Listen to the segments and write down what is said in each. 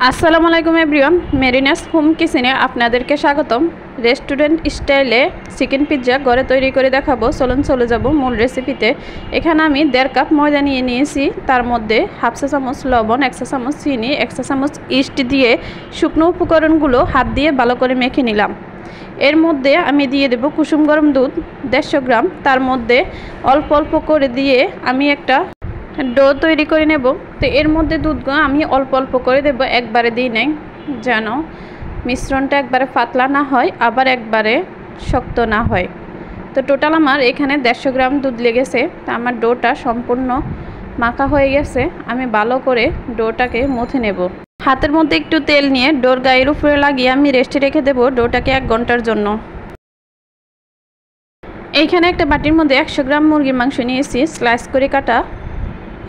আসসালামু আলাইকুম everyone, মেরিনাস home কিচেনে আপনাদেরকে স্বাগতম। রেস্টুরেন্ট স্টাইলে চিকেন পিৎজা ঘরে তৈরি করে দেখাবো। চলে যাব মূল রেসিপিতে। এখানে আমি 1.5 কাপ ময়দা নিয়েছি। তার মধ্যে হাফ চা চামচ লবণ, 1 চা চামচ চিনি, 1 চা চামচ ইস্ট দিয়ে শুকনো উপকরণগুলো হাত দিয়ে ভালো করে মেখে নিলাম। এর মধ্যে আমি দিয়ে দেব কুসুম গরম দুধ 150 গ্রাম। তার মধ্যে অল্প অল্প করে দিয়ে আমি একটা ডো তৈরি করে নেব। তো এর মধ্যে দুধগুলো আমি অল্প অল্প করে দেব, একবারে দিই নাই, যেন মিশ্রণটা একবারে পাতলা না হয় আবার একবারে শক্ত না হয়। তো টোটাল আমার এখানে 150 গ্রাম দুধ লেগেছে। তো আমার ডোটা সম্পূর্ণ মাখা হয়ে গেছে। আমি ভালো করে ডোটাকে মথে নেব। হাতের মধ্যে একটু তেল নিয়ে ডোর গায়ের উপরে লাগিয়ে আমি রেস্টে রেখে দেব ডোটাকে 1 ঘন্টার জন্য। এইখানে একটা বাটির মধ্যে 100 গ্রাম মুরগির মাংস নিয়েছি স্লাইস করে কাটা।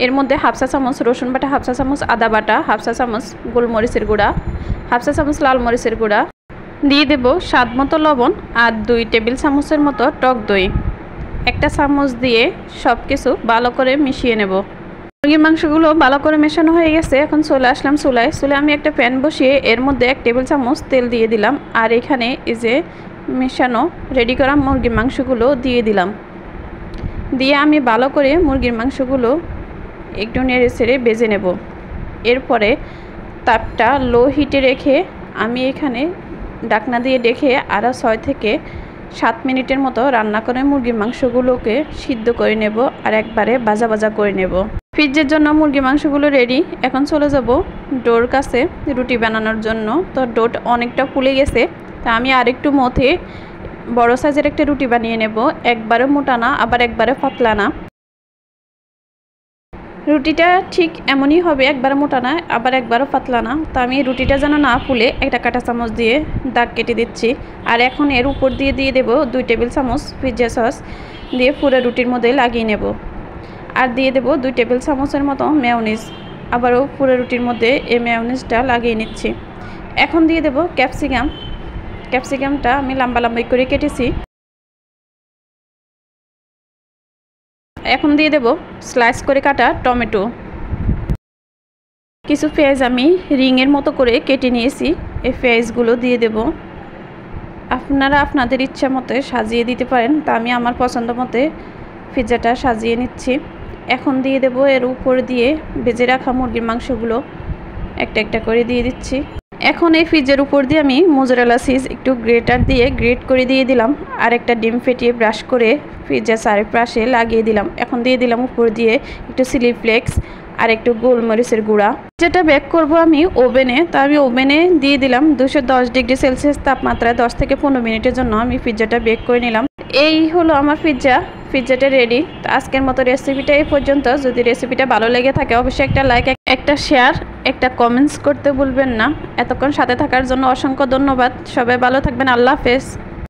এর মধ্যে হাফ চা চামচ রসুন বাটা, হাফ চা চামচ আদা বাটা, হাফ চা চামচ গোলমরিচের গুঁড়া, হাফ চা চামচ লাল মরিচের গুঁড়া, দিয়ে দেব স্বাদ মতো লবণ আর 2 টেবিল চামচের মতো টক দই। একটা চামচ দিয়ে সব কিছু ভালো করে মিশিয়ে নেব। মুরগির মাংসগুলো ভালো করে মেশানো হয়ে গেছে। এখন চলে আসলাম চুলায়। আমি একটা প্যান বসিয়ে এর মধ্যে 1 টেবিল চামচ তেল দিয়ে দিলাম। আর এখানে এই যে মেশানো রেডি করা মুরগির মাংসগুলো দিয়ে দিলাম। দিয়ে আমি ভালো করে মুরগির মাংসগুলো একটু নেড়ে ছেড়ে ভেজে নেব। এরপরে তাপটা লো হিটে রেখে আমি এখানে ঢাকনা দিয়ে ঢেকে আরও 6 থেকে 7 মিনিটের মতো রান্না করে মুরগির মাংসগুলোকে সিদ্ধ করে নেব আর একবারে ভাজা ভাজা করে নেব। পিৎজার জন্য মুরগির মাংসগুলো রেডি। এখন চলে যাব ডোর কাছে রুটি বানানোর জন্য। তো ডোটা অনেকটা ফুলে গেছে। তা আমি আরেকটু মথে বড় সাইজের একটা রুটি বানিয়ে নেব। একবারে মোটা না আবার একবারে পাতলা না। রুটিটা ঠিক এমনই হবে, একবার মোটা না আবার একবারও পাতলা না। তো আমি রুটিটা যেন না ফুলে একটা কাঁটা চামচ দিয়ে দাগ কেটে দিচ্ছি। আর এখন এর উপর দিয়ে দেব 2 টেবিল চামচ পিৎজা সস দিয়ে পুরো রুটির মধ্যে লাগিয়ে নেব। আর দিয়ে দেব 2 টেবিল চামচের মতো মেয়োনিজ। আবারও পুরো রুটির মধ্যে এই মেয়োনিজটা লাগিয়ে নিচ্ছি। এখন দিয়ে দেব ক্যাপসিকামটা আমি লম্বা লম্বাই করে কেটেছি। এখন দিয়ে দেব স্লাইস করে কাটা টমেটো। কিছু পেঁয়াজ আমি রিংয়ের মতো করে কেটে নিয়েছি। এই পেঁয়াজগুলো দিয়ে দেব। আপনারা আপনাদের ইচ্ছা মতো সাজিয়ে দিতে পারেন। তা আমি আমার পছন্দ মতো পিৎজাটা সাজিয়ে নিচ্ছি। এখন দিয়ে দেব এর উপর দিয়ে ভেজে রাখা মুরগির মাংসগুলো একটা একটা করে দিয়ে দিচ্ছি। এখন এই পিৎজার উপর দিয়ে আমি মোজারেলা চিজ একটু গ্রেটার দিয়ে গ্রেট করে দিয়ে দিলাম। আর একটা ডিম ফেটিয়ে ব্রাশ করে পিৎজা চারপাশে লাগিয়ে দিলাম। এখন দিয়ে দিলাম উপর দিয়ে একটু চিলি ফ্লেক্স আর একটু গোলমরিচের গুঁড়া। যেটা বেক করব আমি ওভেনে। তা আমি ওভেনে দিয়ে দিলাম 210 ডিগ্রি সেলসিয়াস তাপমাত্রায় 10 থেকে 15 মিনিটের জন্য আমি পিৎজাটা বেক করে নিলাম। এই হলো আমার পিৎজাটা রেডি। তো আজকের মতো রেসিপিটা এই পর্যন্ত। যদি রেসিপিটা ভালো লেগে থাকে অবশ্যই একটা লাইক, একটা শেয়ার, একটা কমেন্টস করতে ভুলবেন না। এতক্ষণ সাথে থাকার জন্য অসংখ্য ধন্যবাদ। সবাই ভালো থাকবেন। আল্লাহ হাফেজ।